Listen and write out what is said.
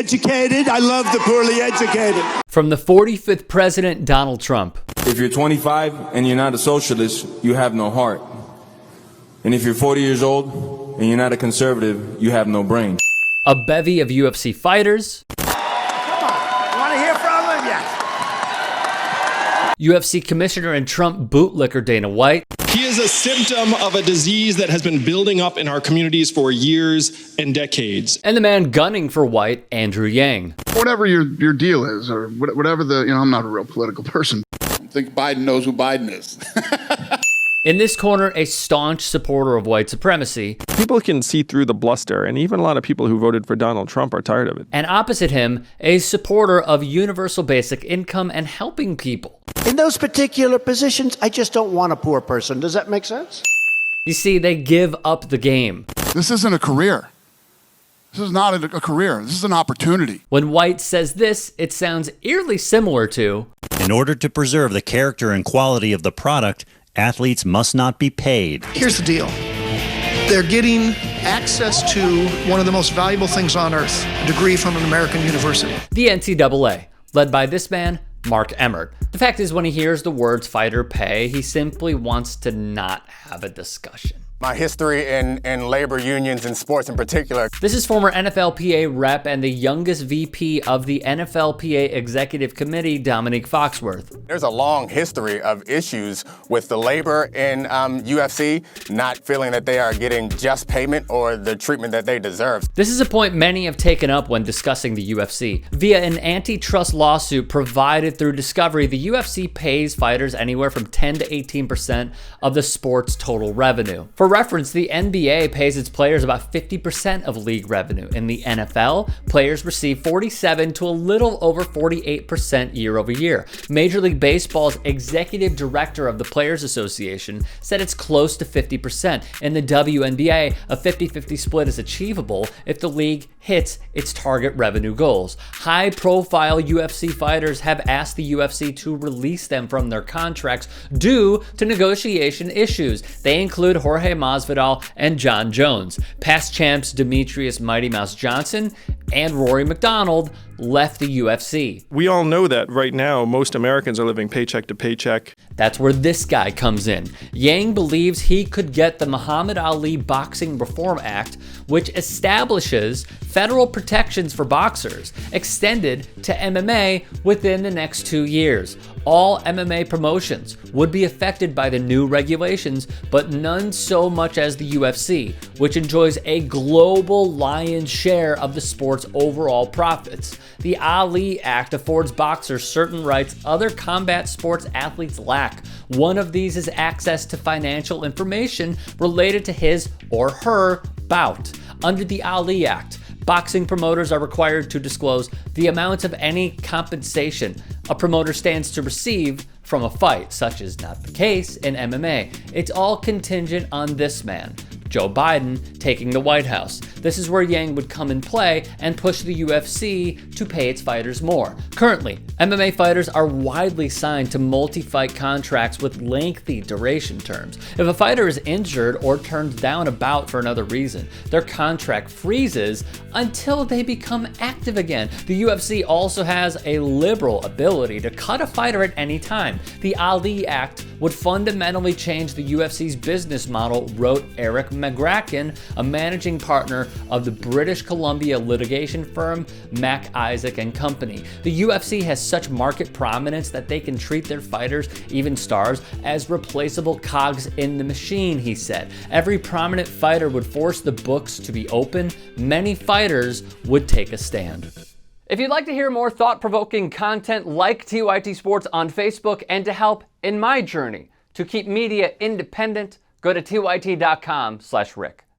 educated. I love the poorly educated. From the 45th president, Donald Trump. If you're 25 and you're not a socialist, you have no heart. And if you're 40 years old and you're not a conservative, you have no brain. A bevy of UFC fighters. Come on, you want to hear from him? Yes. UFC commissioner and Trump bootlicker Dana White. He is a symptom of a disease that has been building up in our communities for years and decades. And the man gunning for White, Andrew Yang. Whatever your deal is, or whatever I'm not a real political person. I think Biden knows who Biden is. In this corner, a staunch supporter of white supremacy. People can see through the bluster, and even a lot of people who voted for Donald Trump are tired of it. And opposite him, a supporter of universal basic income and helping people. In those particular positions, I just don't want a poor person. Does that make sense? You see, they give up the game. This isn't a career. This is not a career. This is an opportunity. When White says this, it sounds eerily similar to, in order to preserve the character and quality of the product, athletes must not be paid. Here's the deal. They're getting access to one of the most valuable things on earth, a degree from an American university. The NCAA, led by this man, Mark Emmert. The fact is, when he hears the words fighter pay, he simply wants to not have a discussion. My history in labor unions and sports in particular. This is former NFLPA rep and the youngest VP of the NFLPA Executive Committee, Dominique Foxworth. There's a long history of issues with the labor in UFC not feeling that they are getting just payment or the treatment that they deserve. This is a point many have taken up when discussing the UFC. Via an antitrust lawsuit provided through Discovery, the UFC pays fighters anywhere from 10 to 18% of the sport's total revenue. For reference, the NBA pays its players about 50% of league revenue. In the NFL, players receive 47 to a little over 48% year over year. Major League Baseball's executive director of the Players Association said it's close to 50%. In the WNBA, a 50-50 split is achievable if the league hits its target revenue goals. High-profile UFC fighters have asked the UFC to release them from their contracts due to negotiation issues. They include Jorge Masvidal and John Jones. Past champs Demetrius Mighty Mouse Johnson and Rory McDonald left the UFC. We all know that right now, most Americans are living paycheck to paycheck. That's where this guy comes in. Yang believes he could get the Muhammad Ali Boxing Reform Act, which establishes federal protections for boxers, extended to MMA within the next 2 years. All MMA promotions would be affected by the new regulations, but none so much as the UFC, which enjoys a global lion's share of the sport's overall profits. The Ali Act affords boxers certain rights other combat sports athletes lack. One of these is access to financial information related to his or her bout. Under the Ali Act, boxing promoters are required to disclose the amount of any compensation a promoter stands to receive from a fight, such is not the case in MMA. It's all contingent on this man, Joe Biden, taking the White House. This is where Yang would come in play and push the UFC to pay its fighters more. Currently, MMA fighters are widely signed to multi-fight contracts with lengthy duration terms. If a fighter is injured or turns down a bout for another reason, their contract freezes until they become active again. The UFC also has a liberal ability to cut a fighter at any time. The Ali Act would fundamentally change the UFC's business model, wrote Eric McGracken, a managing partner of the British Columbia litigation firm Mac Isaac and Company. The UFC has such market prominence that they can treat their fighters, even stars, as replaceable cogs in the machine, he said. Every prominent fighter would force the books to be open. Many fighters would take a stand. If you'd like to hear more thought-provoking content like TYT Sports on Facebook and to help in my journey to keep media independent, go to tyt.com/Rick.